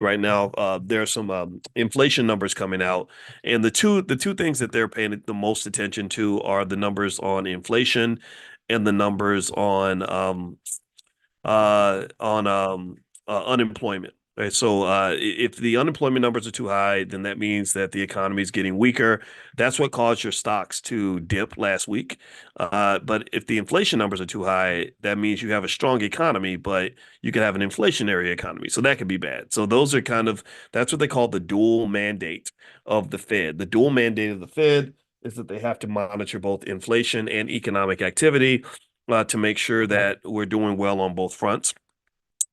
right now. There are some inflation numbers coming out, and the two things that they're paying the most attention to are the numbers on inflation and the numbers on unemployment. Right. So if the unemployment numbers are too high, then that means that the economy is getting weaker. That's what caused your stocks to dip last week. But if the inflation numbers are too high, that means you have a strong economy, but you could have an inflationary economy. So that could be bad. So those are that's what they call the dual mandate of the Fed. The dual mandate of the Fed is that they have to monitor both inflation and economic activity to make sure that we're doing well on both fronts.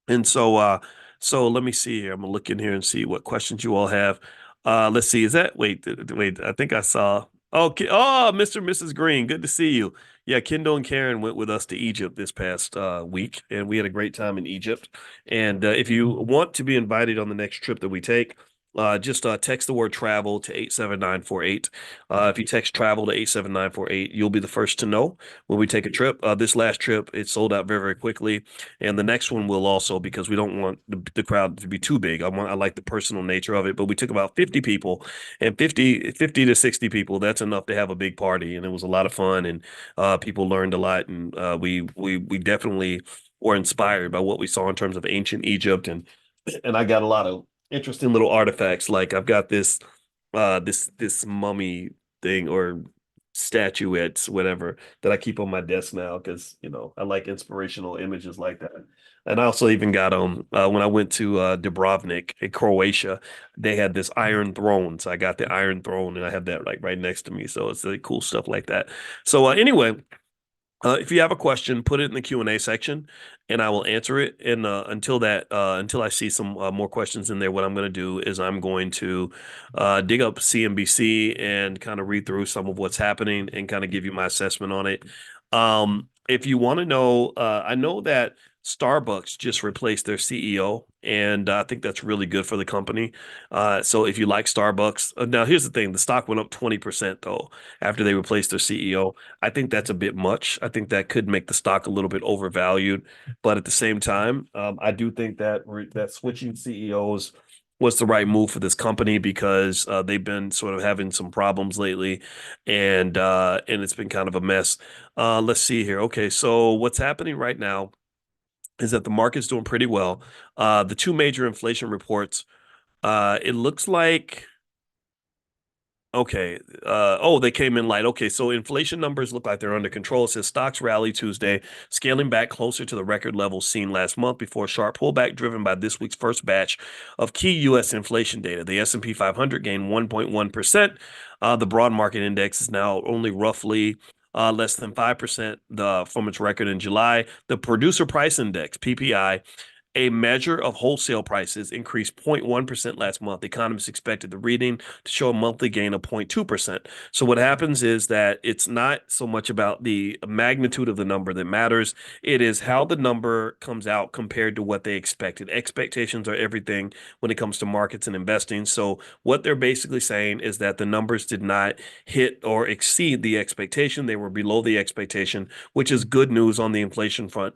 And so let me see here. I'm gonna look in here and see what questions you all have. Let's see. Is that wait? I think I saw. Okay. Oh, Mr. and Mrs. Green, good to see you. Yeah, Kendall and Karen went with us to Egypt this past week, and we had a great time in Egypt. And if you want to be invited on the next trip that we take, just text the word travel to 87948. If you text travel to 87948, you'll be the first to know when we take a trip. This last trip, it sold out very, very quickly. And the next one will also, because we don't want the crowd to be too big. I like the personal nature of it, but we took about 50 people, and fifty to 60 people, that's enough to have a big party. And it was a lot of fun, and people learned a lot. And we definitely were inspired by what we saw in terms of ancient Egypt. And I got a lot of interesting little artifacts. Like I've got this mummy thing or statuettes, whatever, that I keep on my desk now because I like inspirational images like that. And I also even got when I went to Dubrovnik in Croatia, they had this iron throne. So I got the iron throne and I have that like right next to me. So it's really cool stuff like that. So anyway, if you have a question, put it in the Q&A section, and I will answer it. And until I see some more questions in there, what I'm going to do is I'm going to dig up CNBC and kind of read through some of what's happening and kind of give you my assessment on it. If you want to know, I know that Starbucks just replaced their CEO, and I think that's really good for the company. So if you like Starbucks, now here's the thing: the stock went up 20% though after they replaced their CEO. I think that's a bit much. I think that could make the stock a little bit overvalued. But at the same time, I do think that switching CEOs was the right move for this company because they've been sort of having some problems lately, and it's been kind of a mess. Let's see here. Okay, so what's happening right now is that the market's doing pretty well. The two major inflation reports, it looks like. Okay. Oh, they came in light. Okay, so inflation numbers look like they're under control. It says stocks rally Tuesday, scaling back closer to the record levels seen last month before a sharp pullback driven by this week's first batch of key U.S. inflation data. The S&P 500 gained 1.1%. The broad market index is now only roughly less than 5% from its record in July. The producer price index, PPI, a measure of wholesale prices, increased 0.1% last month. Economists expected the reading to show a monthly gain of 0.2%. So what happens is that it's not so much about the magnitude of the number that matters. It is how the number comes out compared to what they expected. Expectations are everything when it comes to markets and investing. So what they're basically saying is that the numbers did not hit or exceed the expectation. They were below the expectation, which is good news on the inflation front.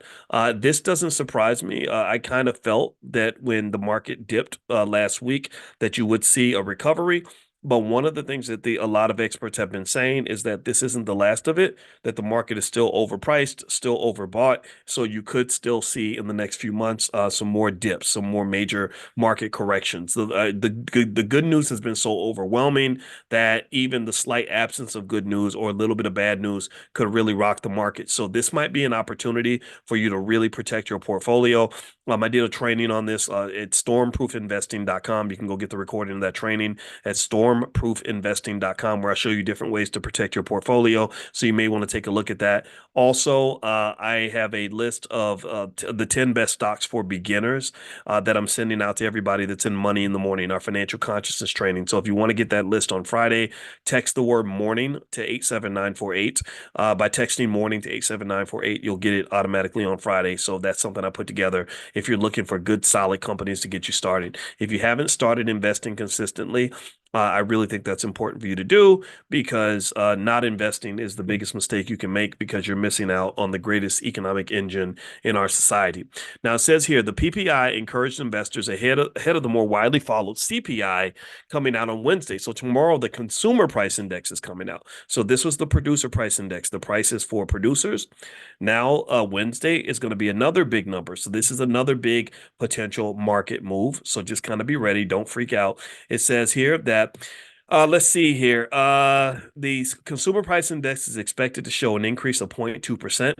This doesn't surprise me. I kind of felt that when the market dipped last week, that you would see a recovery. But one of the things that a lot of experts have been saying is that this isn't the last of it, that the market is still overpriced, still overbought. So you could still see in the next few months some more dips, some more major market corrections. The good news has been so overwhelming that even the slight absence of good news or a little bit of bad news could really rock the market. So this might be an opportunity for you to really protect your portfolio. I did a training on this at stormproofinvesting.com. You can go get the recording of that training at stormproofinvesting.com, where I show you different ways to protect your portfolio. So you may want to take a look at that. Also, I have a list of the 10 best stocks for beginners that I'm sending out to everybody that's in Money in the Morning, our financial consciousness training. So if you want to get that list on Friday, text the word morning to 87948. By texting morning to 87948, you'll get it automatically on Friday. So that's something I put together if you're looking for good, solid companies to get you started. If you haven't started investing consistently, I really think that's important for you to do because not investing is the biggest mistake you can make because you're missing out on the greatest economic engine in our society. Now, it says here the PPI encouraged investors ahead of the more widely followed CPI coming out on Wednesday. So, tomorrow, the consumer price index is coming out. So, this was the producer price index, the prices for producers. Now, Wednesday is going to be another big number. So, this is another big potential market move. So, just kind of be ready. Don't freak out. It says here that let's see here. The consumer price index is expected to show an increase of 0.2%,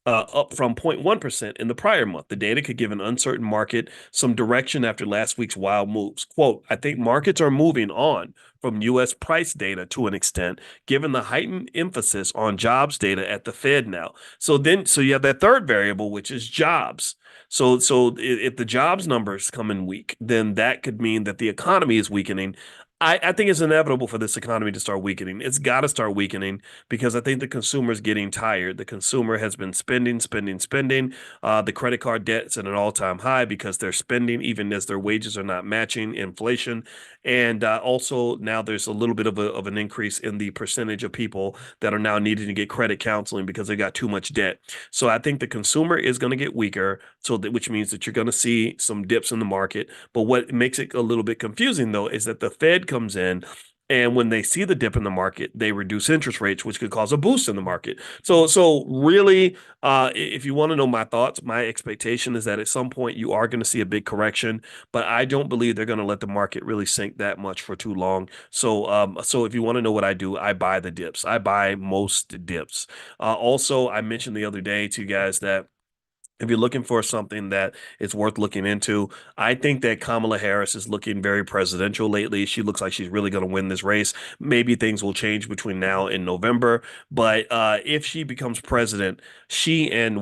up from 0.1% in the prior month. The data could give an uncertain market some direction after last week's wild moves. Quote, I think markets are moving on from U.S. price data to an extent, given the heightened emphasis on jobs data at the Fed now. So you have that third variable, which is jobs. So if the jobs numbers come in weak, then that could mean that the economy is weakening. I think it's inevitable for this economy to start weakening. It's got to start weakening because I think the consumer is getting tired. The consumer has been spending, spending, spending. The credit card debt's at an all-time high because they're spending even as their wages are not matching inflation. And also now there's a little bit of an increase in the percentage of people that are now needing to get credit counseling because they got too much debt. So I think the consumer is going to get weaker, which means that you're going to see some dips in the market. But what makes it a little bit confusing though is that the Fed comes in and when they see the dip in the market, they reduce interest rates, which could cause a boost in the market. So really, if you want to know my thoughts, my expectation is that at some point you are going to see a big correction, but I don't believe they're going to let the market really sink that much for too long. So if you want to know what I do, I buy the dips. I buy most dips. Also, I mentioned the other day to you guys that if you're looking for something that is worth looking into, I think that Kamala Harris is looking very presidential lately. She looks like she's really going to win this race. Maybe things will change between now and November, but if she becomes president, she and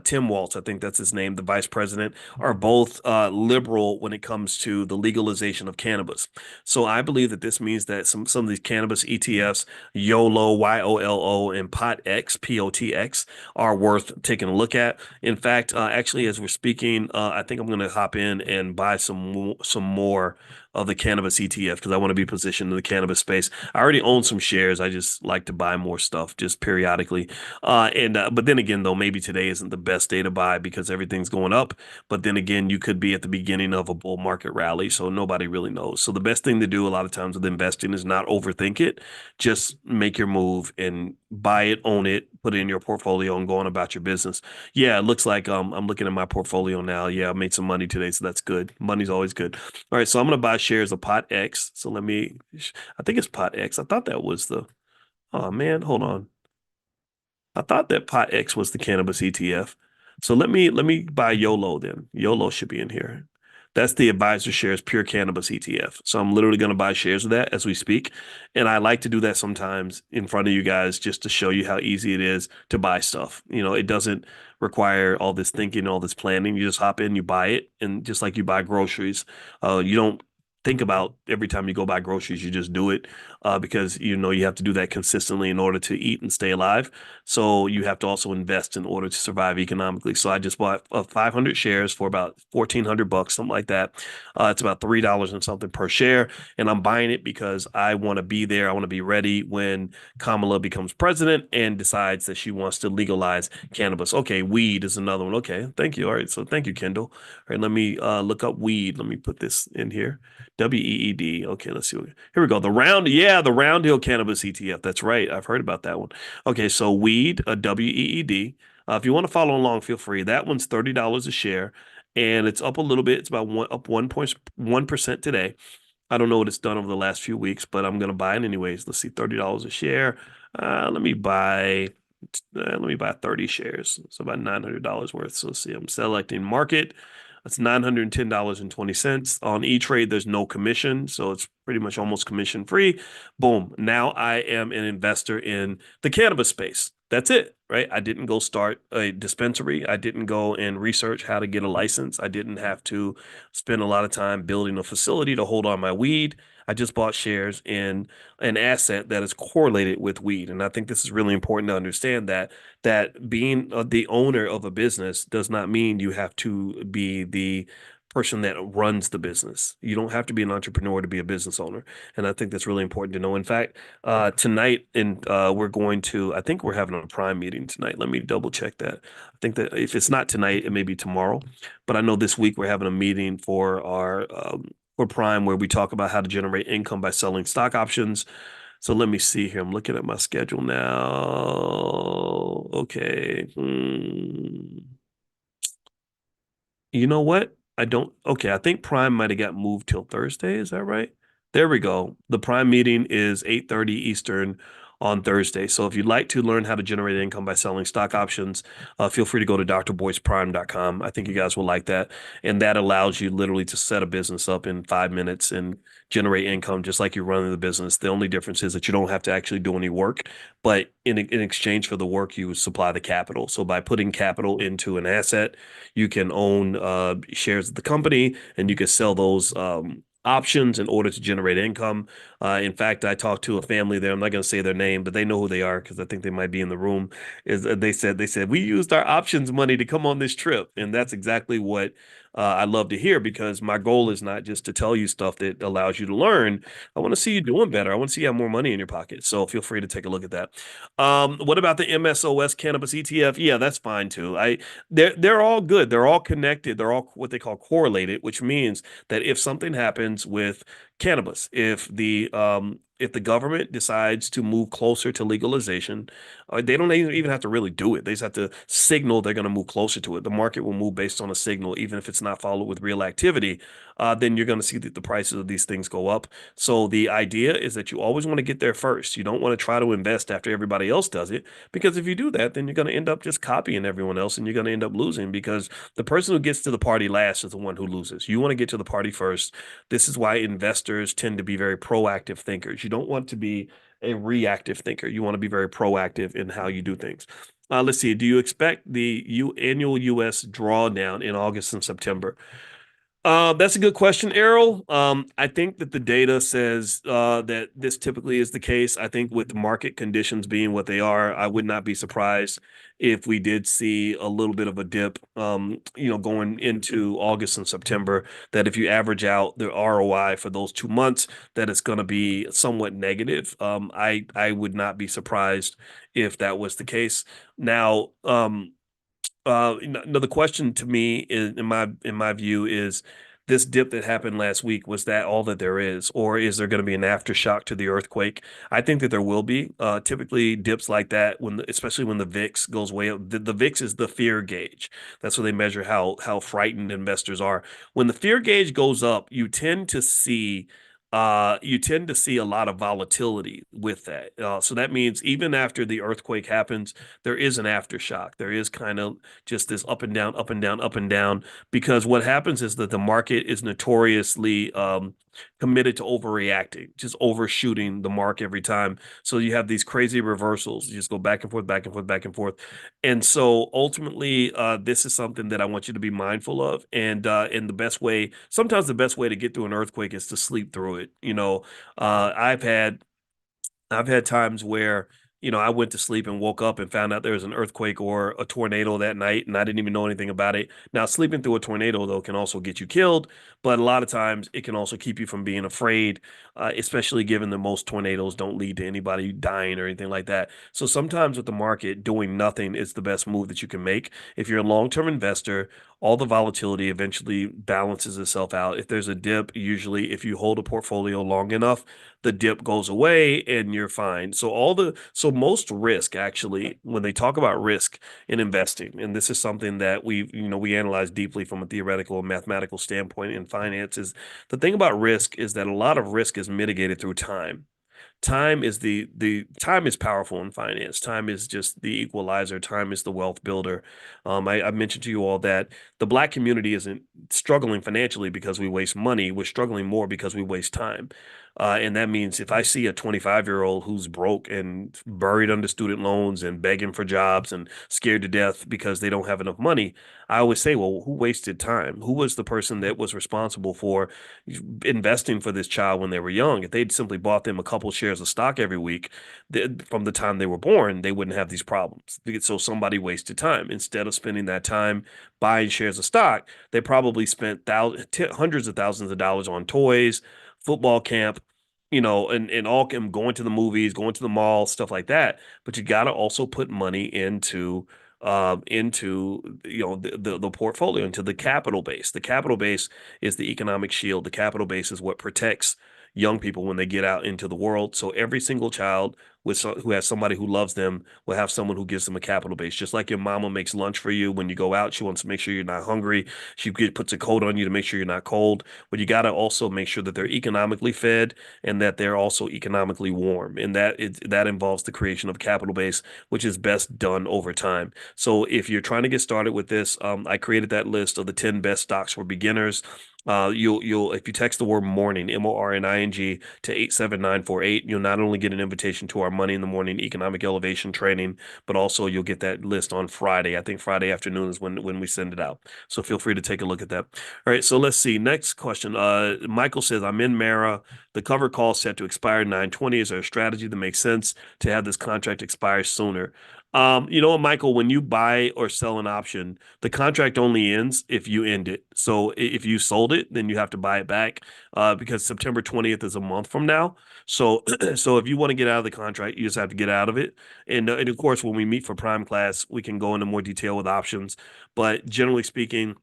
Tim Walz, I think that's his name, the vice president, are both liberal when it comes to the legalization of cannabis. So I believe that this means that some of these cannabis ETFs, YOLO, YOLO, and POTX, POTX, are worth taking a look at. In fact, actually, as we're speaking, I think I'm going to hop in and buy some more of the cannabis ETF because I want to be positioned in the cannabis space. I already own some shares. I just like to buy more stuff just periodically. And but then again, though, maybe today isn't the best day to buy because everything's going up. But then again, you could be at the beginning of a bull market rally, so nobody really knows. So the best thing to do a lot of times with investing is not overthink it. Just make your move and buy it, own it, put it in your portfolio, and go on about your business. Yeah, it looks like I'm looking at my portfolio now. Yeah, I made some money today, so that's good. Money's always good. All right, so I'm gonna buy shares of Pot X. So I think it's Pot X. I thought that was the, oh man, hold on. I thought that Pot X was the cannabis ETF. So let me buy YOLO then. YOLO should be in here. That's the Advisor Shares Pure Cannabis ETF. So I'm literally going to buy shares of that as we speak. And I like to do that sometimes in front of you guys just to show you how easy it is to buy stuff. It doesn't require all this thinking, all this planning. You just hop in, you buy it, and just like you buy groceries, you don't think about every time you go buy groceries, you just do it because you have to do that consistently in order to eat and stay alive. So you have to also invest in order to survive economically. So I just bought 500 shares for about 1,400 bucks, something like that. It's about $3 and something per share, and I'm buying it because I want to be there. I want to be ready when Kamala becomes president and decides that she wants to legalize cannabis. Okay, weed is another one. Okay, thank you. All right, so thank you, Kendall. All right, let me look up weed. Let me put this in here. WEED. Okay, let's see. Here we go. The Round Hill Cannabis ETF. That's right. I've heard about that one. Okay, so weed, a WEED. If you want to follow along, feel free. That one's $30 a share, and it's up a little bit. It's about up 1.1% today. I don't know what it's done over the last few weeks, but I'm gonna buy it anyways. Let's see, $30 a share. Let me buy. Let me buy 30 shares. So about $900 worth. So let's see, I'm selecting market. That's $910.20. On E-Trade, there's no commission, so it's pretty much almost commission free. Boom. Now I am an investor in the cannabis space. That's it, right? I didn't go start a dispensary. I didn't go and research how to get a license. I didn't have to spend a lot of time building a facility to hold on my weed. I just bought shares in an asset that is correlated with weed. And I think this is really important to understand that being the owner of a business does not mean you have to be the person that runs the business. You don't have to be an entrepreneur to be a business owner. And I think that's really important to know. In fact, tonight, and we're going to, I think we're having a prime meeting tonight. Let me double check that. I think that if it's not tonight, it may be tomorrow. But I know this week we're having a meeting for our for Prime where we talk about how to generate income by selling stock options. So let me see here. I'm looking at my schedule now. Okay. You know what? I don't. Okay, I think Prime might have got moved till Thursday. Is that right? There we go. The Prime meeting is 8:30 Eastern on Thursday. So if you'd like to learn how to generate income by selling stock options, feel free to go to drboyceprime.com. I think you guys will like that. And that allows you literally to set a business up in 5 minutes and generate income just like you're running the business. The only difference is that you don't have to actually do any work, but in exchange for the work, you supply the capital. So by putting capital into an asset, you can own shares of the company and you can sell those options in order to generate income. In fact, I talked to a family there. I'm not going to say their name, but they know who they are because I think they might be in the room. Is they said we used our options money to come on this trip, and that's exactly what I love to hear because my goal is not just to tell you stuff that allows you to learn. I want to see you doing better. I want to see you have more money in your pocket. So feel free to take a look at that. What about the MSOS cannabis ETF? Yeah, that's fine too. They're all good. They're all connected. They're all what they call correlated, which means that if something happens with cannabis, if the government decides to move closer to legalization, they don't even have to really do it. They just have to signal they're going to move closer to it. The market will move based on a signal, even if it's not followed with real activity. Then you're going to see that the prices of these things go up. So the idea is that you always want to get there first. You don't want to try to invest after everybody else does it, because if you do that, then you're going to end up just copying everyone else and you're going to end up losing because the person who gets to the party last is the one who loses. You want to get to the party first. This is why investors tend to be very proactive thinkers. You don't want to be a reactive thinker. You want to be very proactive in how you do things. Let's see. Do you expect the annual U.S. drawdown in August and September? That's a good question, Errol. I think that the data says that this typically is the case. I think with market conditions being what they are, I would not be surprised if we did see a little bit of a dip, going into August and September, that if you average out the ROI for those 2 months, that it's going to be somewhat negative. I would not be surprised if that was the case. Now, no, the question to me is, in my view, is this dip that happened last week, was that all that there is, or is there going to be an aftershock to the earthquake? I think that there will be. Typically, dips like that, especially when the VIX goes way up. The VIX is the fear gauge. That's where they measure how frightened investors are. When the fear gauge goes up, you tend to see a lot of volatility with that. So that means even after the earthquake happens, there is an aftershock. There is kind of just this up and down, up and down, up and down, because what happens is that the market is notoriously committed to overreacting, just overshooting the mark every time. So you have these crazy reversals. You just go back and forth, back and forth, back and forth. And so ultimately, this is something that I want you to be mindful of. And sometimes the best way to get through an earthquake is to sleep through it. Uh, I've had I've had times where, I went to sleep and woke up and found out there was an earthquake or a tornado that night, and I didn't even know anything about it. Now, sleeping through a tornado, though, can also get you killed, but a lot of times it can also keep you from being afraid, especially given that most tornadoes don't lead to anybody dying or anything like that. So sometimes with the market, doing nothing is the best move that you can make. If you're a long-term investor, all the volatility eventually balances itself out. If there's a dip, usually if you hold a portfolio long enough, the dip goes away and you're fine. So most risk, actually, when they talk about risk in investing, and this is something that we analyze deeply from a theoretical and mathematical standpoint in finance, is the thing about risk is that a lot of risk is mitigated through time. Time is powerful in finance. Time is just the equalizer. Time is the wealth builder. I mentioned to you all that the Black community isn't struggling financially because we waste money. We're struggling more because we waste time. And that means if I see a 25-year-old who's broke and buried under student loans and begging for jobs and scared to death because they don't have enough money, I always say, well, who wasted time? Who was the person that was responsible for investing for this child when they were young? If they'd simply bought them a couple shares shares of stock every week, from the time they were born, they wouldn't have these problems. So somebody wasted time. Instead of spending that time buying shares of stock, they probably spent hundreds of thousands of dollars on toys, football camp, and all going to the movies, going to the mall, stuff like that. But you got to also put money into the portfolio, into the capital base. The capital base is the economic shield. The capital base is what protects young people when they get out into the world. So every single child who has somebody who loves them will have someone who gives them a capital base. Just like your mama makes lunch for you when you go out, she wants to make sure you're not hungry. Puts a coat on you to make sure you're not cold. But you got to also make sure that they're economically fed and that they're also economically warm. And that involves the creation of capital base, which is best done over time. So if you're trying to get started with this, I created that list of the 10 best stocks for beginners. You'll if you text the word morning, MORNING, to 87948, you'll not only get an invitation to our Money in the Morning economic elevation training, but also you'll get that list on Friday. I think Friday afternoon is when we send it out. So feel free to take a look at that. All right, so let's see. Next question. Michael says, I'm in Mara. The cover call set to expire 9/20. Is there a strategy that makes sense to have this contract expire sooner? You know what, Michael, when you buy or sell an option, the contract only ends if you end it. So if you sold it, then you have to buy it back, because September 20th is a month from now. So so if you want to get out of the contract, you just have to get out of it. And of course, when we meet for prime class, we can go into more detail with options. But generally speaking,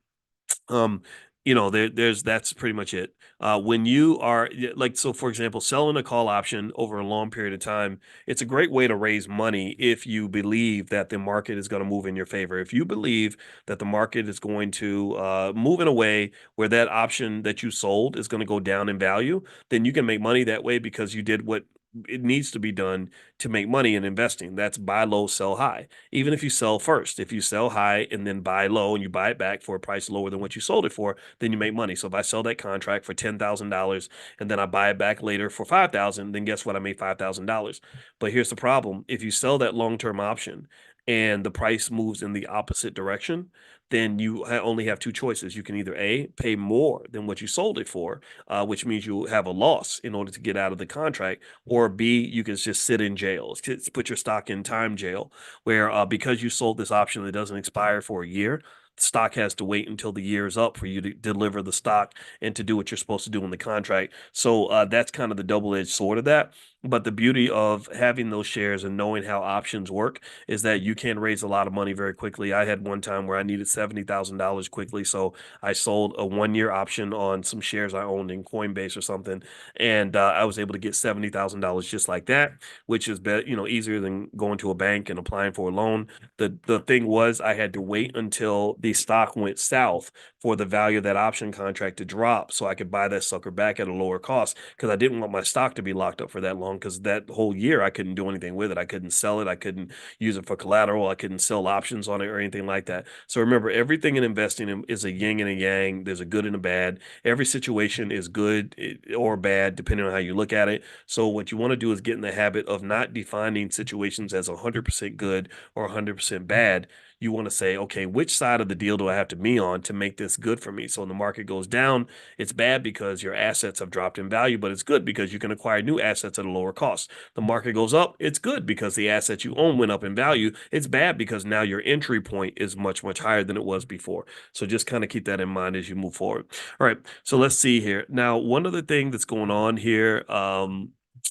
um, there's that's pretty much it. When you are like, so for example, selling a call option over a long period of time, it's a great way to raise money if you believe that the market is going to move in your favor. If you believe that the market is going to move in a way where that option that you sold is going to go down in value, then you can make money that way because you did what it needs to be done to make money in investing. That's buy low, sell high. Even if you sell first, if you sell high and then buy low and you buy it back for a price lower than what you sold it for, then you make money. So if I sell that contract for $10,000 and then I buy it back later for 5,000, then guess what? I made $5,000. But here's the problem. If you sell that long-term option and the price moves in the opposite direction, then you only have two choices. You can either A, pay more than what you sold it for, which means you have a loss in order to get out of the contract, or B, you can just sit in jail. Put your stock in time jail, where because you sold this option that doesn't expire for a year, the stock has to wait until the year is up for you to deliver the stock and to do what you're supposed to do in the contract. So that's kind of the double-edged sword of that. But the beauty of having those shares and knowing how options work is that you can raise a lot of money very quickly. I had one time where I needed $70,000 quickly, so I sold a 1-year option on some shares I owned in Coinbase or something, and I was able to get $70,000 just like that, which is easier than going to a bank and applying for a loan. The thing was, I had to wait until the stock went south for the value of that option contract to drop so I could buy that sucker back at a lower cost, because I didn't want my stock to be locked up for that long, because that whole year I couldn't do anything with it. I couldn't sell it. I couldn't use it for collateral. I couldn't sell options on it or anything like that. So remember, everything in investing is a yin and a yang. There's a good and a bad. Every situation is good or bad, depending on how you look at it. So what you want to do is get in the habit of not defining situations as 100% good or 100% bad. You want to say, okay, which side of the deal do I have to be on to make this good for me? So when the market goes down, it's bad because your assets have dropped in value, but it's good because you can acquire new assets at a lower cost. The market goes up, it's good because the assets you own went up in value. It's bad because now your entry point is much, much higher than it was before. So just kind of keep that in mind as you move forward. All right, so let's see here. Now, one other thing that's going on here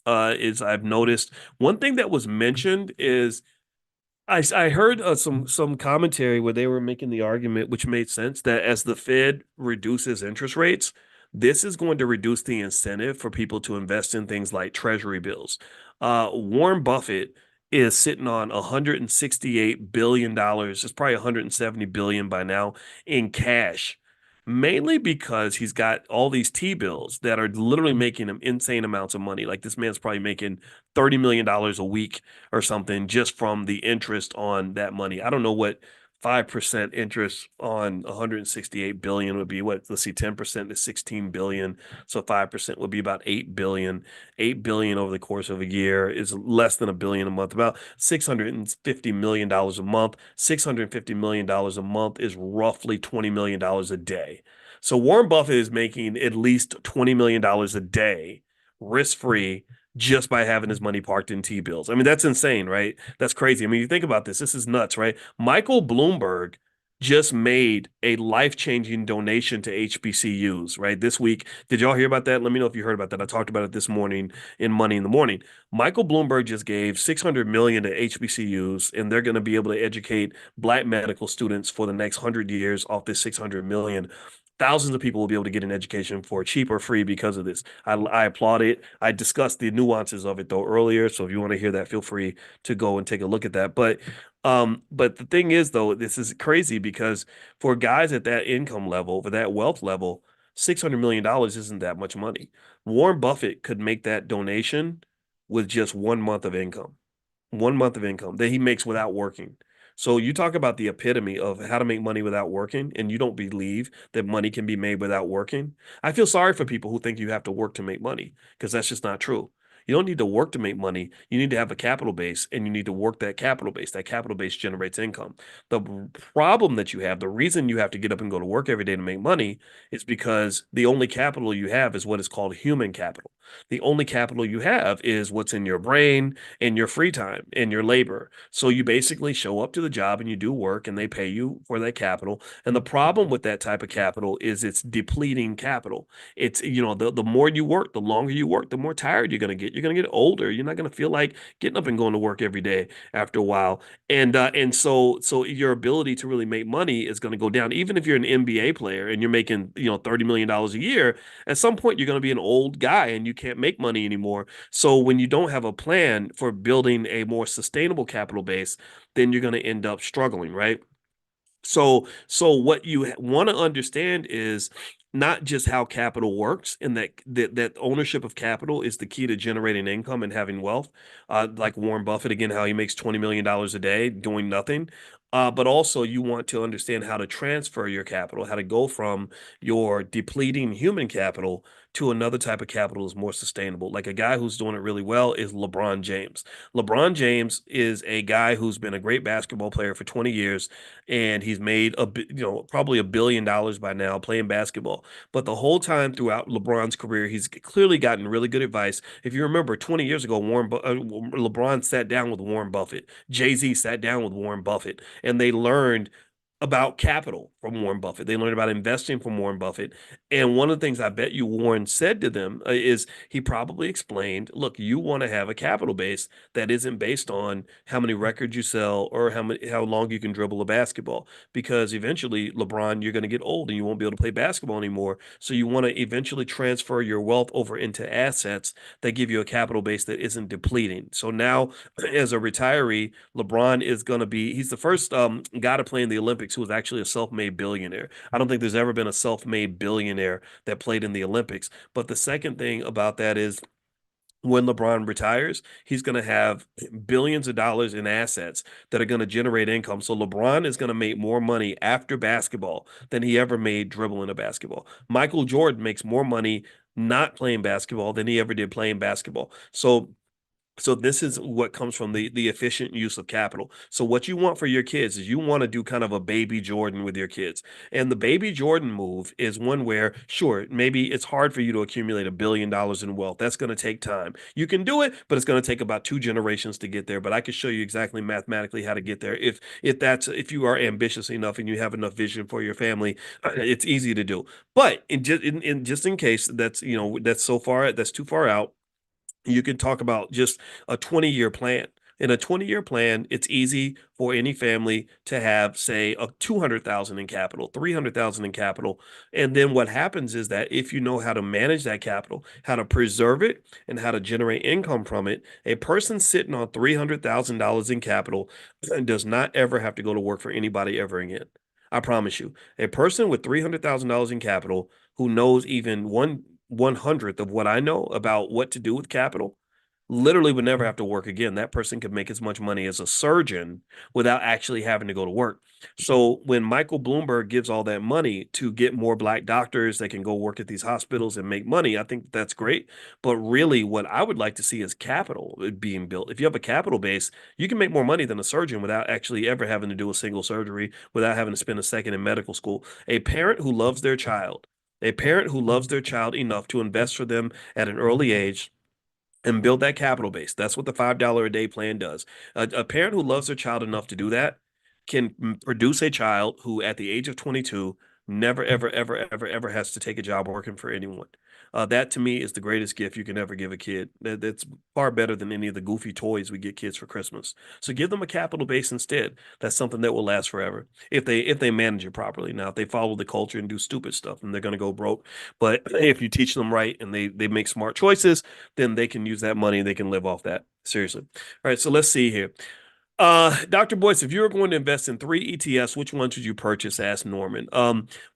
is I've noticed one thing that was mentioned is I heard some commentary where they were making the argument, which made sense, that as the Fed reduces interest rates, this is going to reduce the incentive for people to invest in things like treasury bills. Warren Buffett is sitting on $168 billion. It's probably 170 billion by now in cash, mainly because he's got all these T-bills that are literally making him insane amounts of money. Like, this man's probably making $30 million a week or something just from the interest on that money. I don't know what 5% interest on 168 billion would be. What, let's see, 10% is 16 billion. So 5% would be about 8 billion. 8 billion over the course of a year is less than $1 billion a month, about $650 million a month. $650 million a month is roughly $20 million a day. So Warren Buffett is making at least $20 million a day risk-free just by having his money parked in T-bills. I mean, that's insane, right? That's crazy. I mean, you think about this. This is nuts, right? Michael Bloomberg just made a life-changing donation to HBCUs, right? This week. Did y'all hear about that? Let me know if you heard about that. I talked about it this morning in Money in the Morning. Michael Bloomberg just gave 600 million to HBCUs, and they're going to be able to educate Black medical students for the next 100 years off this 600 million. Thousands of people will be able to get an education for cheap or free because of this. I applaud it. I discussed the nuances of it though earlier, so if you want to hear that, feel free to go and take a look at that. But the thing is though, this is crazy because for guys at that income level, for that wealth level, $600 million isn't that much money. Warren Buffett could make that donation with just 1 month of income. 1 month of income that he makes without working. So you talk about the epitome of how to make money without working, and you don't believe that money can be made without working. I feel sorry for people who think you have to work to make money because that's just not true. You don't need to work to make money. You need to have a capital base and you need to work that capital base. That capital base generates income. The problem that you have, the reason you have to get up and go to work every day to make money is because the only capital you have is what is called human capital. The only capital you have is what's in your brain, in your free time, in your labor. So you basically show up to the job and you do work and they pay you for that capital. And the problem with that type of capital is it's depleting capital. It's, the more you work, the longer you work, the more tired you're going to get. You're going to get older. You're not going to feel like getting up and going to work every day after a while. And so your ability to really make money is going to go down. Even if you're an NBA player and you're making, $30 million a year, at some point you're going to be an old guy and you can't make money anymore. So when you don't have a plan for building a more sustainable capital base, then you're going to end up struggling, right? So what you want to understand is not just how capital works, and that ownership of capital is the key to generating income and having wealth. Like Warren Buffett, again, how he makes $20 million a day doing nothing. But also you want to understand how to transfer your capital, how to go from your depleting human capital to another type of capital is more sustainable. Like a guy who's doing it really well is LeBron James. LeBron James is a guy who's been a great basketball player for 20 years and he's made probably $1 billion by now playing basketball. But the whole time throughout LeBron's career, he's clearly gotten really good advice. If you remember, 20 years ago, LeBron sat down with Warren Buffett. Jay-Z sat down with Warren Buffett, and they learned about capital from Warren Buffett. They learned about investing from Warren Buffett. And one of the things I bet you Warren said to them is he probably explained, look, you want to have a capital base that isn't based on how many records you sell or how long you can dribble a basketball. Because eventually, LeBron, you're going to get old and you won't be able to play basketball anymore. So you want to eventually transfer your wealth over into assets that give you a capital base that isn't depleting. So now, as a retiree, LeBron is going to he's the first guy to play in the Olympics who was actually a self-made billionaire. I don't think there's ever been a self-made billionaire that played in the Olympics. But the second thing about that is when LeBron retires, he's going to have billions of dollars in assets that are going to generate income. So LeBron is going to make more money after basketball than he ever made dribbling a basketball. Michael Jordan makes more money not playing basketball than he ever did playing basketball. So this is what comes from the efficient use of capital. So what you want for your kids is you want to do kind of a baby Jordan with your kids. And the baby Jordan move is one where, sure, maybe it's hard for you to accumulate $1 billion in wealth. That's going to take time. You can do it, but it's going to take about 2 generations to get there. But I can show you exactly mathematically how to get there. If you are ambitious enough and you have enough vision for your family, it's easy to do. But just in case that's too far out, you can talk about just a 20-year plan. In a 20-year plan, it's easy for any family to have, say, a 200,000 in capital, 300,000 in capital. And then what happens is that if you know how to manage that capital, how to preserve it, and how to generate income from it, a person sitting on $300,000 in capital does not ever have to go to work for anybody ever again. I promise you. A person with $300,000 in capital who knows even 1/100th of what I know about what to do with capital literally would never have to work again. That person could make as much money as a surgeon without actually having to go to work. So when Michael Bloomberg gives all that money to get more Black doctors that can go work at these hospitals and make money, I think that's great. But really, what I would like to see is capital being built. If you have a capital base, you can make more money than a surgeon without actually ever having to do a single surgery, without having to spend a second in medical school. A parent who loves their child enough to invest for them at an early age and build that capital base. That's what the $5 a day plan does. A parent who loves their child enough to do that can produce a child who, at the age of 22, never, ever, ever, ever, ever has to take a job working for anyone. That to me is the greatest gift you can ever give a kid. That's far better than any of the goofy toys we get kids for Christmas. So give them a capital base instead. That's something that will last forever if they manage it properly. Now, if they follow the culture and do stupid stuff, then they're going to go broke. But if you teach them right and they make smart choices, then they can use that money and they can live off that. Seriously. All right, so let's see here. Dr. Boyce, if you were going to invest in three ETFs, which ones would you purchase? Asked Norman.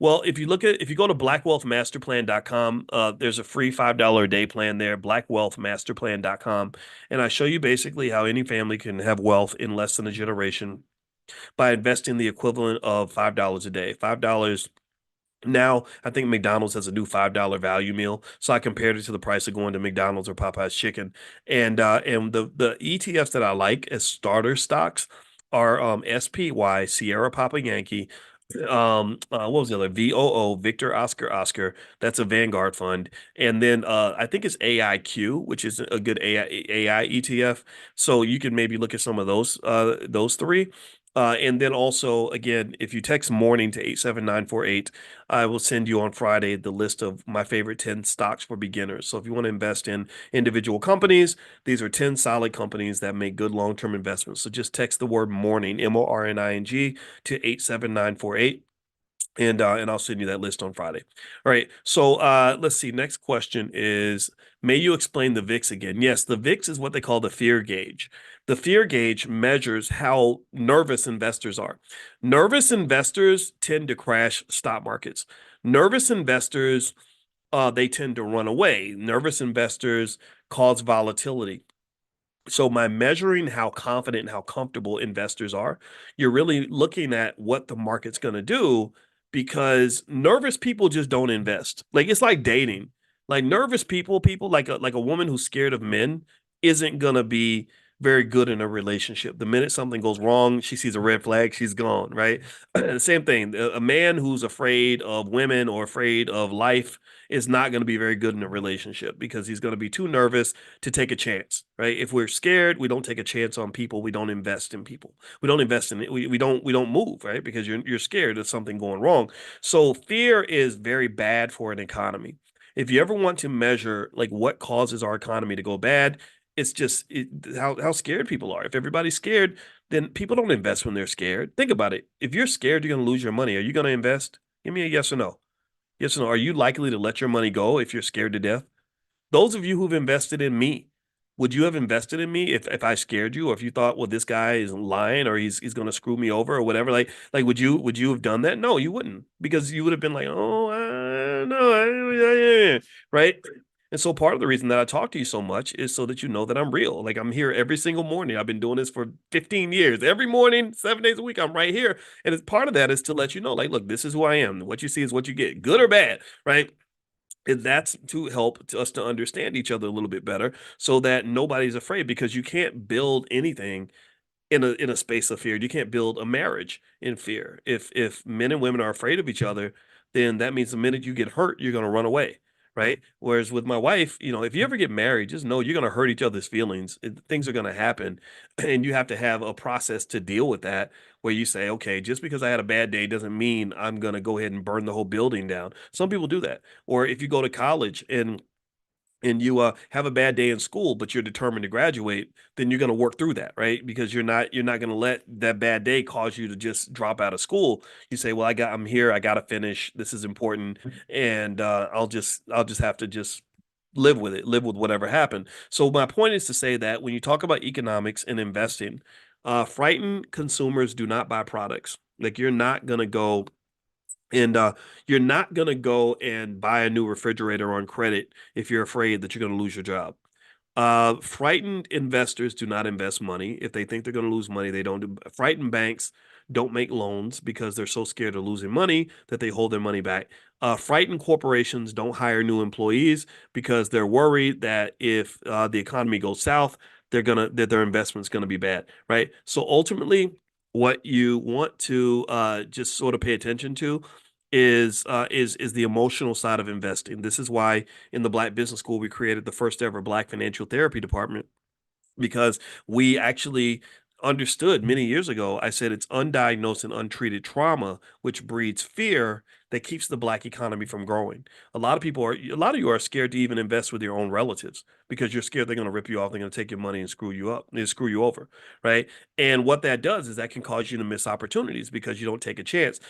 Well, if you go to blackwealthmasterplan.com, there's a free $5 a day plan there, blackwealthmasterplan.com. And I show you basically how any family can have wealth in less than a generation by investing the equivalent of $5 a day. $5 now, I think McDonald's has a new $5 value meal. So I compared it to the price of going to McDonald's or Popeye's chicken. And the ETFs that I like as starter stocks are SPY, Sierra Papa Yankee. What was the other? VOO, Victor Oscar Oscar. That's a Vanguard fund. And then I think it's AIQ, which is a good AI ETF. So you can maybe look at some of those three. And then also, again, if you text morning to 87948, I will send you on Friday the list of my favorite 10 stocks for beginners. So if you want to invest in individual companies, these are 10 solid companies that make good long-term investments. So just text the word morning, MORNING, to 87948. And I'll send you that list on Friday. All right. So let's see. Next question is, may you explain the VIX again? Yes, the VIX is what they call the fear gauge. The fear gauge measures how nervous investors are. Nervous investors tend to crash stock markets. Nervous investors, they tend to run away. Nervous investors cause volatility. So by measuring how confident and how comfortable investors are, you're really looking at what the market's going to do because nervous people just don't invest. Like it's like dating. Like nervous people like a woman who's scared of men isn't going to be very good in a relationship. The minute something goes wrong, she sees a red flag, she's gone, right? Same thing. A man who's afraid of women or afraid of life is not going to be very good in a relationship because he's going to be too nervous to take a chance, right? If we're scared, we don't take a chance on people. We don't invest in people. We don't invest in it. We don't move, right? Because you're scared of something going wrong. So fear is very bad for an economy. If you ever want to measure like what causes our economy to go bad, it's just how scared people are. If everybody's scared, then people don't invest when they're scared. Think about it. If you're scared, you're going to lose your money. Are you going to invest? Give me a yes or no. Yes or no. Are you likely to let your money go if you're scared to death? Those of you who've invested in me, would you have invested in me if I scared you, or if you thought, well, this guy is lying, or he's going to screw me over, or whatever? Like would you have done that? No, you wouldn't, because you would have been like, oh, no, right? And so part of the reason that I talk to you so much is so that you know that I'm real. Like I'm here every single morning. I've been doing this for 15 years. Every morning, 7 days a week, I'm right here. And it's part of that is to let you know, like, look, this is who I am. What you see is what you get, good or bad, right? And that's to help us to understand each other a little bit better so that nobody's afraid, because you can't build anything in a space of fear. You can't build a marriage in fear. If men and women are afraid of each other, then that means the minute you get hurt, you're going to run away, right? Whereas with my wife, if you ever get married, just know you're going to hurt each other's feelings. Things are going to happen, and you have to have a process to deal with that. Where you say, okay, just because I had a bad day doesn't mean I'm going to go ahead and burn the whole building down. Some people do that. Or if you go to college and you have a bad day in school, but you're determined to graduate, then you're going to work through that, right? Because you're not going to let that bad day cause you to just drop out of school. You say, well, I'm here, I got to finish. This is important, and I'll just have to just live with it, live with whatever happened. So my point is to say that when you talk about economics and investing, frightened consumers do not buy products. Like you're not going to go and buy a new refrigerator on credit if you're afraid that you're going to lose your job. Frightened investors do not invest money. If they think they're going to lose money, they don't do. Frightened banks don't make loans because they're so scared of losing money that they hold their money back. Frightened corporations don't hire new employees because they're worried that if the economy goes south, that their investment's gonna be bad, right? So ultimately, what you want to just sort of pay attention to is the emotional side of investing. This is why in the Black Business School we created the first ever Black financial therapy department, because we actually understood many years ago. I said it's undiagnosed and untreated trauma which breeds fear that keeps the Black economy from growing. A lot of you are scared to even invest with your own relatives because you're scared they're going to rip you off, they're going to take your money and screw you up and screw you over, right? And what that does is that can cause you to miss opportunities because you don't take a chance,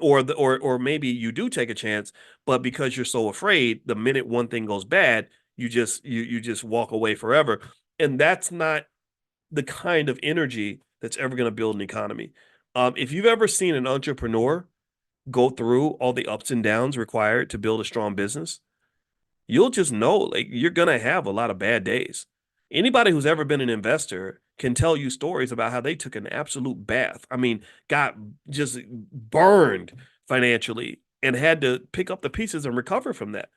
or maybe you do take a chance, but because you're so afraid, the minute one thing goes bad, you just walk away forever. And that's not the kind of energy that's ever going to build an economy. If you've ever seen an entrepreneur go through all the ups and downs required to build a strong business, you'll just know like you're going to have a lot of bad days. Anybody who's ever been an investor can tell you stories about how they took an absolute bath. I mean, got just burned financially and had to pick up the pieces and recover from that.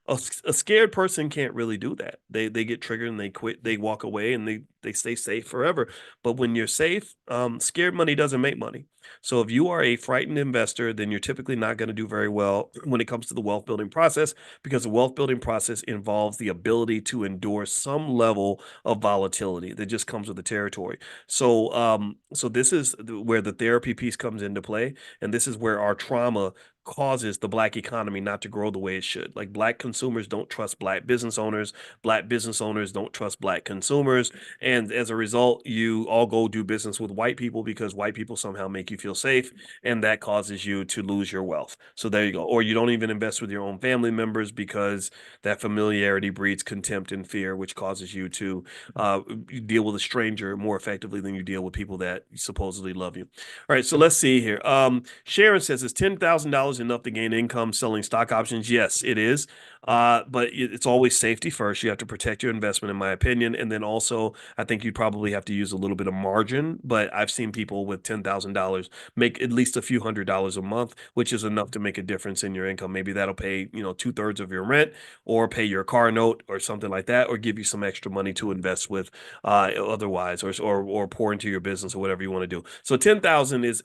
A scared person can't really do that. They get triggered and they quit, they walk away and they stay safe forever. But when you're safe, scared money doesn't make money. So if you are a frightened investor, then you're typically not going to do very well when it comes to the wealth building process, because the wealth building process involves the ability to endure some level of volatility that just comes with the territory. So this is where the therapy piece comes into play, and this is where our trauma causes the Black economy not to grow the way it should. Like Black consumers don't trust Black business owners, Black business owners don't trust Black consumers, and as a result, you all go do business with white people because white people somehow make you feel safe, and that causes you to lose your wealth. So there you go. Or you don't even invest with your own family members because that familiarity breeds contempt and fear, which causes you to deal with a stranger more effectively than you deal with people that supposedly love you. All right, so let's see here. Sharon says, is $10,000 enough to gain income selling stock options? Yes, it is. But it's always safety first. You have to protect your investment, in my opinion. And then also, I think you'd probably have to use a little bit of margin. But I've seen people with $10,000 make at least a few $100s a month, which is enough to make a difference in your income. Maybe that'll pay, two-thirds of your rent, or pay your car note or something like that, or give you some extra money to invest with otherwise, or pour into your business or whatever you want to do. So 10,000 is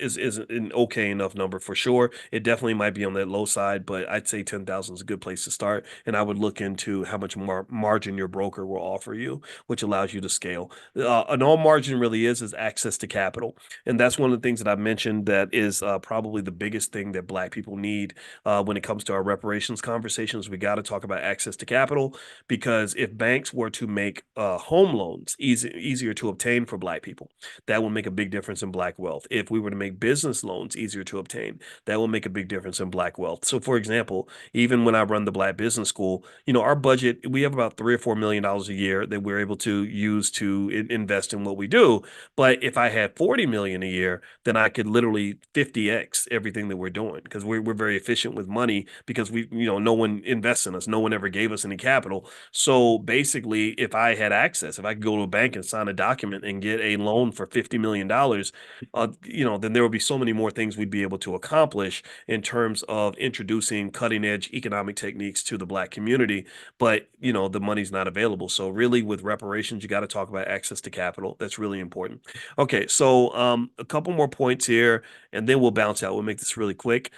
an okay enough number for sure. It definitely might be on that low side, but I'd say 10,000 is a good place to start. And I would look into how much margin your broker will offer you, which allows you to scale. And all margin really is access to capital. And that's one of the things that I've mentioned that is probably the biggest thing that Black people need when it comes to our reparations conversations. We got to talk about access to capital, because if banks were to make home loans easier to obtain for Black people, that will make a big difference in Black wealth. If we were to make business loans easier to obtain, that will make a big difference in Black wealth. So, for example, even when I run the Black Business School, our budget, we have about $3 or $4 million a year that we're able to use to invest in what we do. But if I had 40 million a year, then I could literally 50x everything that we're doing, because we're very efficient with money, because no one invests in us, no one ever gave us any capital. So basically, if I had access, if I could go to a bank and sign a document and get a loan for $50 million, then there would be so many more things we'd be able to accomplish in terms of introducing cutting edge economic techniques to the Black community. But, the money's not available. So really, with reparations, you got to talk about access to capital. That's really important. Okay, so a couple more points here, and then we'll bounce out. We'll make this really quick.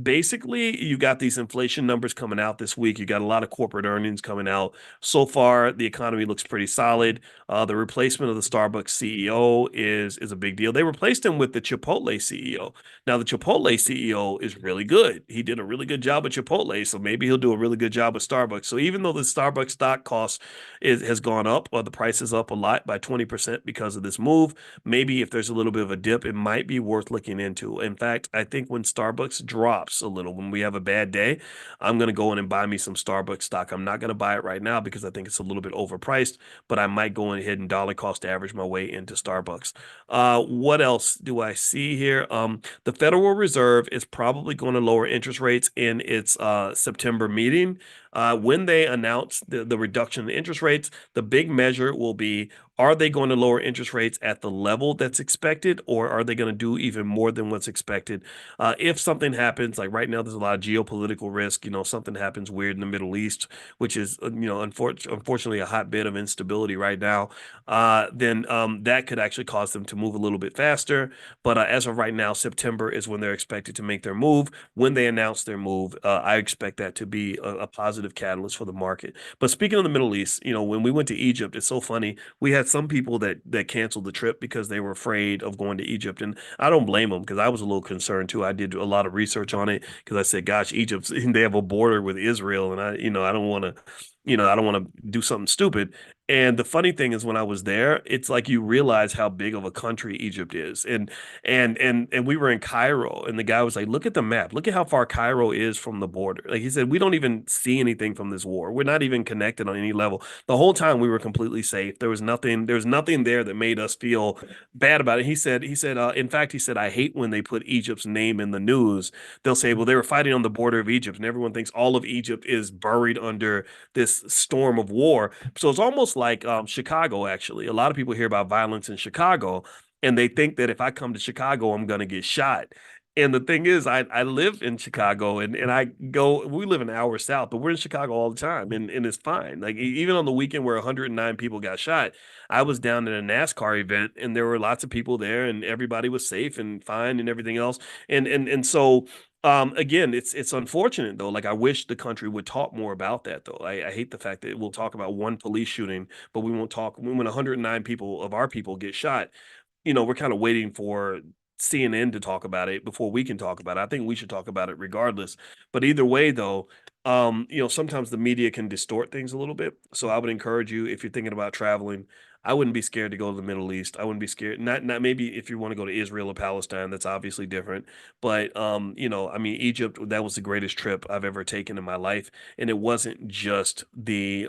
Basically, you got these inflation numbers coming out this week. You got a lot of corporate earnings coming out. So far, the economy looks pretty solid. The replacement of the Starbucks CEO is a big deal. They replaced him with the Chipotle CEO. Now, the Chipotle CEO is really good. He did a really good job at Chipotle, so maybe he'll do a really good job with Starbucks. So even though the Starbucks stock cost has gone up, or the price is up a lot by 20% because of this move, maybe if there's a little bit of a dip, it might be worth looking into. In fact, I think when Starbucks drops a little, when we have a bad day, I'm going to go in and buy me some Starbucks stock. I'm not going to buy it right now because I think it's a little bit overpriced, but I might go ahead and dollar cost average my way into Starbucks. What else do I see here? The Federal Reserve is probably going to lower interest rates in its September meeting. When they announce the reduction in interest rates, the big measure will be, are they going to lower interest rates at the level that's expected, or are they going to do even more than what's expected? If something happens, like right now, there's a lot of geopolitical risk. Something happens weird in the Middle East, which is, unfortunately, a hotbed of instability right now. Then that could actually cause them to move a little bit faster. But as of right now, September is when they're expected to make their move. When they announce their move, I expect that to be a positive catalyst for the market. But speaking of the Middle East, when we went to Egypt, it's so funny. We had some people that canceled the trip because they were afraid of going to Egypt, and I don't blame them because I was a little concerned too. I did a lot of research on it because I said, "Gosh, Egypt, they have a border with Israel, and I don't want to." I don't want to do something stupid. And the funny thing is, when I was there, it's like you realize how big of a country Egypt is. And we were in Cairo, and the guy was like, "Look at the map. Look at how far Cairo is from the border." Like he said, "We don't even see anything from this war. We're not even connected on any level." The whole time we were completely safe. There was nothing there that made us feel bad about it. In fact, he said, "I hate when they put Egypt's name in the news. They'll say, well, they were fighting on the border of Egypt, and everyone thinks all of Egypt is buried under this storm of war." So it's almost like Chicago, actually. A lot of people hear about violence in Chicago, and they think that if I come to Chicago, I'm going to get shot. And the thing is, I live in Chicago, and we live an hour south, but we're in Chicago all the time, and it's fine. Like even on the weekend where 109 people got shot, I was down at a NASCAR event, and there were lots of people there, and everybody was safe and fine and everything else. So again, it's unfortunate though. Like I wish the country would talk more about that though. I hate the fact that we'll talk about one police shooting, but we won't talk when 109 people of our people get shot. We're kind of waiting for CNN to talk about it before we can talk about it. I think we should talk about it regardless. But either way, though, sometimes the media can distort things a little bit. So I would encourage you, if you're thinking about traveling, I wouldn't be scared to go to the Middle East. I wouldn't be scared. Not maybe if you want to go to Israel or Palestine, that's obviously different. But I mean, Egypt, that was the greatest trip I've ever taken in my life. And it wasn't just the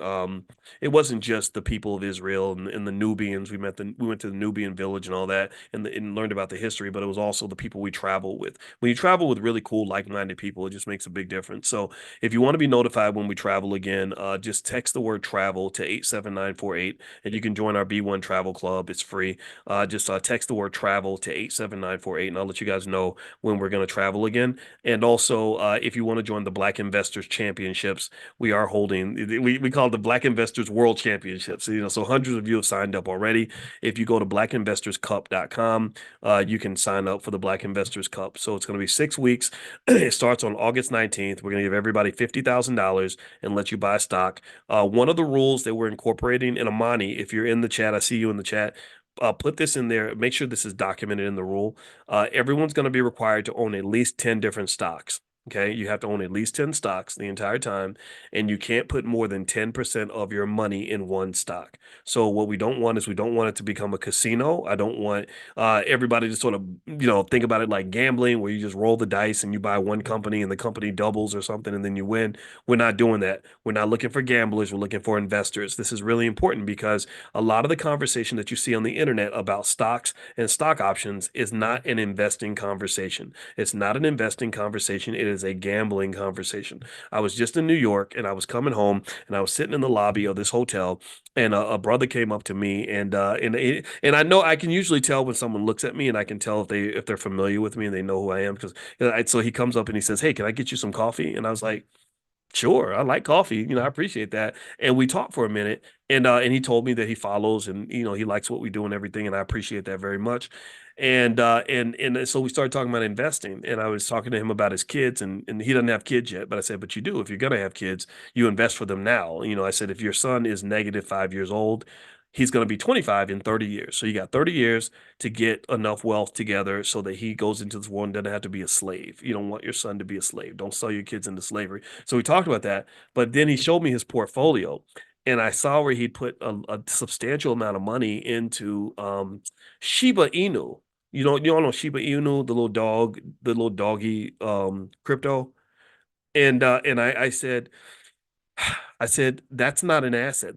people of Israel and the Nubians. We went to the Nubian village and all that, and learned about the history. But it was also the people we travel with. When you travel with really cool, like-minded people, it just makes a big difference. So if you want to be notified when we travel again, just text the word travel to 87948, and you can join our B1 Travel Club. It's free. Just text the word travel to 87948, and I'll let you guys know when we're going to travel again. And also, if you want to join the Black Investors Championships, we are holding, we call it the Black Investors World Championships. So hundreds of you have signed up already. If you go to blackinvestorscup.com, you can sign up for the Black Investors Cup. So it's going to be 6 weeks. It starts on August 19th. We're going to give everybody $50,000 and let you buy stock. One of the rules that we're incorporating, and Amani, if you're in the chat, I see you in the chat. Put this in there. Make sure this is documented in the rule. Everyone's going to be required to own at least 10 different stocks. Okay, you have to own at least 10 stocks the entire time, and you can't put more than 10% of your money in one stock. So what we don't want is we don't want it to become a casino. I don't want everybody to sort of, think about it like gambling, where you just roll the dice and you buy one company and the company doubles or something and then you win. We're not doing that. We're not looking for gamblers. We're looking for investors. This is really important because a lot of the conversation that you see on the internet about stocks and stock options is not an investing conversation. It's not an investing conversation. It is a gambling conversation. I was just in New York and I was coming home and I was sitting in the lobby of this hotel, and a brother came up to me, and I know I can usually tell when someone looks at me, and I can tell if they're familiar with me and they know who I am, because so he comes up and he says, "Hey, can I get you some coffee?" And I was like, "Sure, I like coffee. I appreciate that." And we talked for a minute, and he told me that he follows, and he likes what we do and everything, and I appreciate that very much. And so we started talking about investing, and I was talking to him about his kids, and he doesn't have kids yet, but I said, "But you do. If you're gonna have kids, you invest for them now." I said, if your son is negative 5 years old, he's going to be 25 in 30 years. So you got 30 years to get enough wealth together so that he goes into this world and doesn't have to be a slave. You don't want your son to be a slave. Don't sell your kids into slavery. So we talked about that, but then he showed me his portfolio, and I saw where he put a substantial amount of money into Shiba Inu. You all know Shiba Inu, the little doggy crypto. And I said, that's not an asset.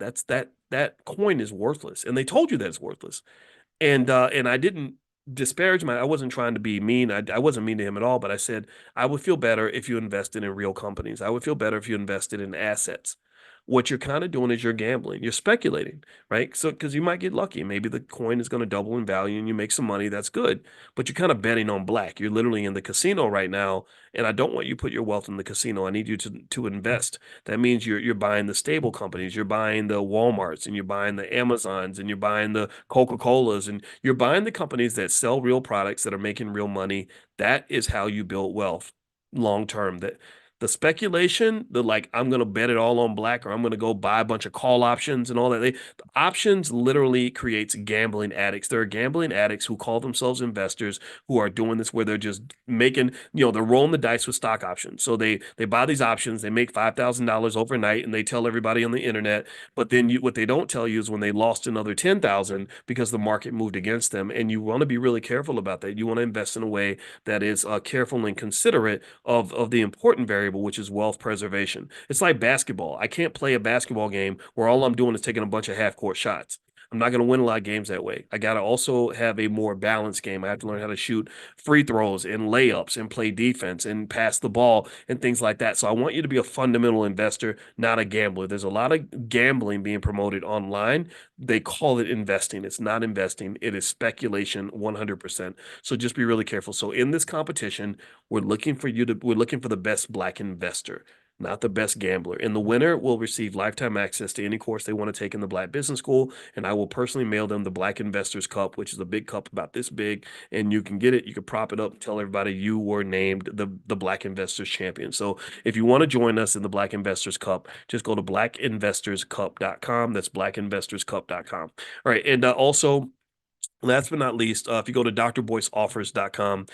That coin is worthless. And they told you that it's worthless. And I didn't disparage my, I wasn't trying to be mean. I wasn't mean to him at all, but I said, I would feel better if you invested in real companies. I would feel better if you invested in assets. What you're kind of doing is you're gambling, you're speculating, right? So, because you might get lucky. Maybe the coin is going to double in value and you make some money. That's good. But you're kind of betting on black. You're literally in the casino right now. And I don't want you to put your wealth in the casino. I need you to invest. That means you're buying the stable companies, you're buying the Walmarts, and you're buying the Amazons, and you're buying the Coca-Colas, and you're buying the companies that sell real products that are making real money. That is how you build wealth long term. That the speculation, the like, I'm going to bet it all on black, or I'm going to go buy a bunch of call options and all that. The options literally creates gambling addicts. There are gambling addicts who call themselves investors who are doing this where they're just making, they're rolling the dice with stock options. So they buy these options, they make $5,000 overnight, and they tell everybody on the internet. But then what they don't tell you is when they lost another 10,000 because the market moved against them. And you want to be really careful about that. You want to invest in a way that is careful and considerate of the important variable, which is wealth preservation. It's like basketball. I can't play a basketball game where all I'm doing is taking a bunch of half court shots. I'm not going to win a lot of games that way. I got to also have a more balanced game. I have to learn how to shoot free throws and layups and play defense and pass the ball and things like that. So I want you to be a fundamental investor, not a gambler. There's a lot of gambling being promoted online. They call it investing. It's not investing. It is speculation 100%. So just be really careful. So in this competition, we're looking for the best black investor, not the best gambler. And the winner will receive lifetime access to any course they want to take in the Black Business School. And I will personally mail them the Black Investors Cup, which is a big cup about this big. And you can get it. You can prop it up and tell everybody you were named the Black Investors Champion. So if you want to join us in the Black Investors Cup, just go to blackinvestorscup.com. That's blackinvestorscup.com. All right. And also, last but not least, if you go to drboyceoffers.com,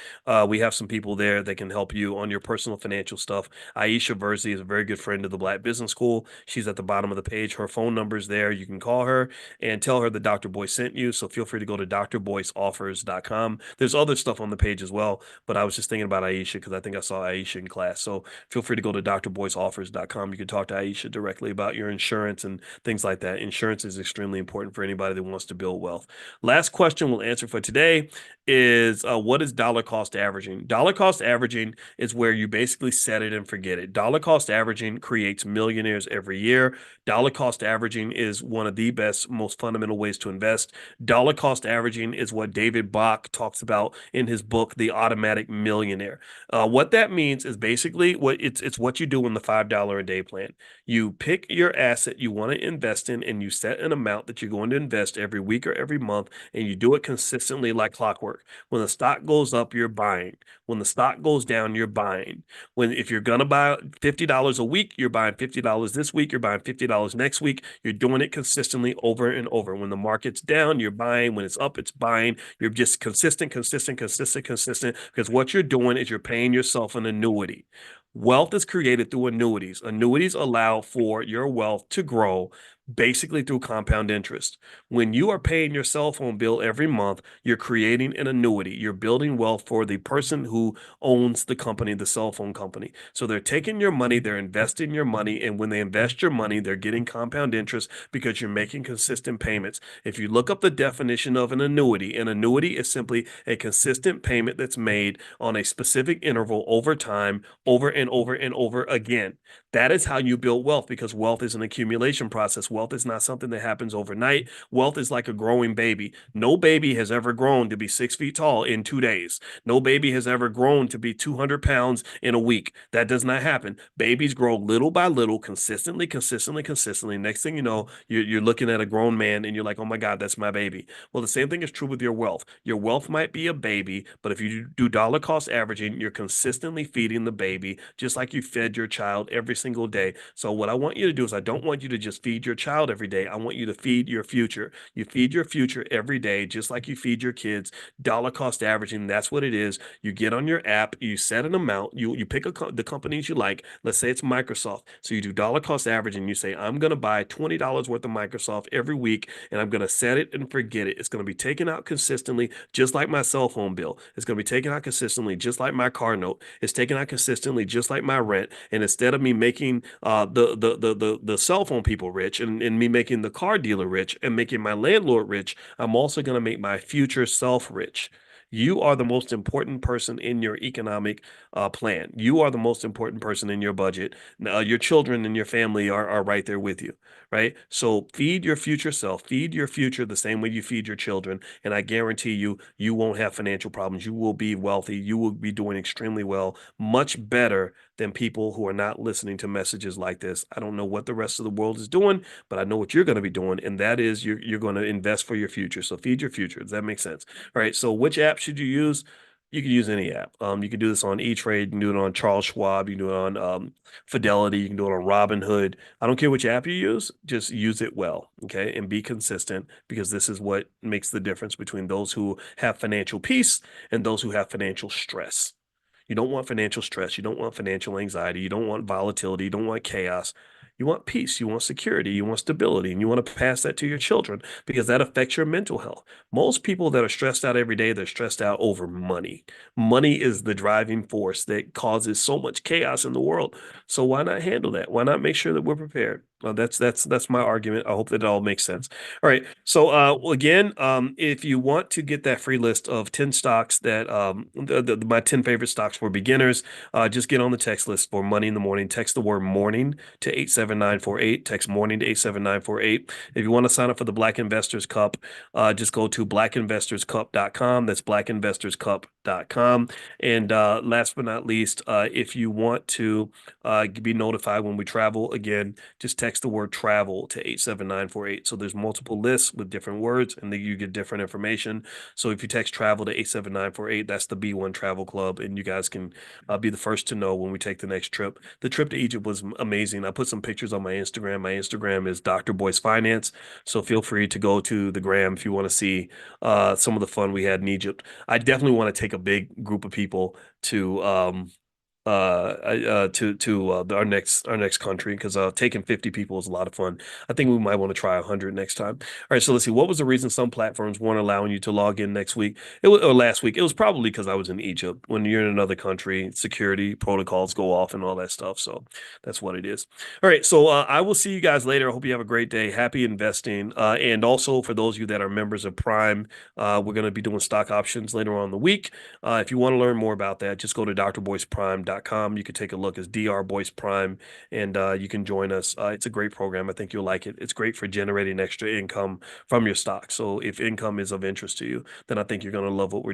we have some people there that can help you on your personal financial stuff. Aisha Verzi is a very good friend of the Black Business School. She's at the bottom of the page. Her phone number is there. You can call her and tell her that Dr. Boyce sent you. So feel free to go to drboyceoffers.com. There's other stuff on the page as well, but I was just thinking about Aisha because I think I saw Aisha in class. So feel free to go to drboyceoffers.com. You can talk to Aisha directly about your insurance and things like that. Insurance is extremely important for anybody that wants to build wealth. Last question we'll answer for today is what is dollar cost averaging? Dollar cost averaging is where you basically set it and forget it. Dollar cost averaging creates millionaires every year. Dollar cost averaging is one of the best, most fundamental ways to invest. Dollar cost averaging is what David Bach talks about in his book, The Automatic Millionaire. What that means is basically it's what you do in the $5 a day plan. You pick your asset you want to invest in, and you set an amount that you're going to invest every week or every month, and you do it consistently like clockwork. When the stock goes up, you're buying. When the stock goes down, you're buying. If you're gonna buy $50 a week, you're buying $50 this week, you're buying $50 next week. You're doing it consistently over and over. When the market's down, you're buying. When it's up, it's buying. You're just consistent, because what you're doing is you're paying yourself an annuity. Wealth is created through annuities. Annuities allow for your wealth to grow basically through compound interest. When you are paying your cell phone bill every month, you're creating an annuity. You're building wealth for the person who owns the company, the cell phone company. So they're taking your money, they're investing your money, and when they invest your money, they're getting compound interest because you're making consistent payments. If you look up the definition of an annuity is simply a consistent payment that's made on a specific interval over time, over and over and over again. That is how you build wealth, because wealth is an accumulation process. Wealth is not something that happens overnight. Wealth is like a growing baby. No baby has ever grown to be 6 feet tall in 2 days. No baby has ever grown to be 200 pounds in a week. That does not happen. Babies grow little by little, consistently. Next thing you know, you're looking at a grown man and you're like, oh my God, that's my baby. Well, the same thing is true with your wealth. Your wealth might be a baby, but if you do dollar cost averaging, you're consistently feeding the baby, just like you fed your child every single day. So what I want you to do is I don't want you to just feed your child every day. I want you to feed your future. You feed your future every day, just like you feed your kids. Dollar cost averaging, that's what it is. You get on your app, you set an amount, you pick the companies you like. Let's say it's Microsoft. So you do dollar cost averaging. You say, I'm going to buy $20 worth of Microsoft every week, and I'm going to set it and forget it. It's going to be taken out consistently, just like my cell phone bill. It's going to be taken out consistently, just like my car note. It's taken out consistently, just like my rent. And instead of me making the cell phone people rich, and me making the car dealer rich and making my landlord rich, I'm also going to make my future self rich. You are the most important person in your economic plan. You are the most important person in your budget. Your children and your family are right there with you, right? So feed your future self, feed your future the same way you feed your children, and I guarantee you, you won't have financial problems. You will be wealthy. You will be doing extremely well, much better than people who are not listening to messages like this. I don't know what the rest of the world is doing, but I know what you're going to be doing, and that is you're going to invest for your future. So feed your future. Does that make sense? All right. So which app should you use? You can use any app. You can do this on E-Trade. You can do it on Charles Schwab. You can do it on Fidelity. You can do it on Robinhood. I don't care which app you use. Just use it well, okay, and be consistent because this is what makes the difference between those who have financial peace and those who have financial stress. You don't want financial stress. You don't want financial anxiety. You don't want volatility. You don't want chaos. You want peace. You want security. You want stability. And you want to pass that to your children because that affects your mental health. Most people that are stressed out every day, they're stressed out over money. Money is the driving force that causes so much chaos in the world. So why not handle that? Why not make sure that we're prepared? That's my argument. I hope that it all makes sense. All right. So again, if you want to get that free list of 10 stocks that my 10 favorite stocks for beginners, just get on the text list for Money in the Morning. Text the word morning to 87948. Text morning to 87948. If you want to sign up for the Black Investors Cup, just go to blackinvestorscup.com. That's blackinvestorscup.com. And last but not least, if you want to be notified when we travel, again, just text the word travel to 87948. So there's multiple lists with different words, and then you get different information. So if you text travel to 87948, that's the B1 Travel Club, and you guys can be the first to know when we take the next trip. The trip to Egypt was amazing. I put some pictures on my Instagram. My Instagram is Dr. Boyce Finance. So feel free to go to the gram if you want to see some of the fun we had in Egypt. I definitely want to take a big group of people to our next country because taking 50 people is a lot of fun. I think we might want to try 100 next time. All right, so let's see. What was the reason some platforms weren't allowing you to log in next week? It was or last week. It was probably because I was in Egypt. When you're in another country, security protocols go off and all that stuff. So that's what it is. All right, so I will see you guys later. I hope you have a great day. Happy investing. And also for those of you that are members of Prime, we're going to be doing stock options later on in the week. If you want to learn more about that, just go to drboyceprime.com. You can take a look as Dr. Boyce Prime, and you can join us. It's a great program. I think you'll like it. It's great for generating extra income from your stock. So if income is of interest to you, then I think you're going to love what we're doing.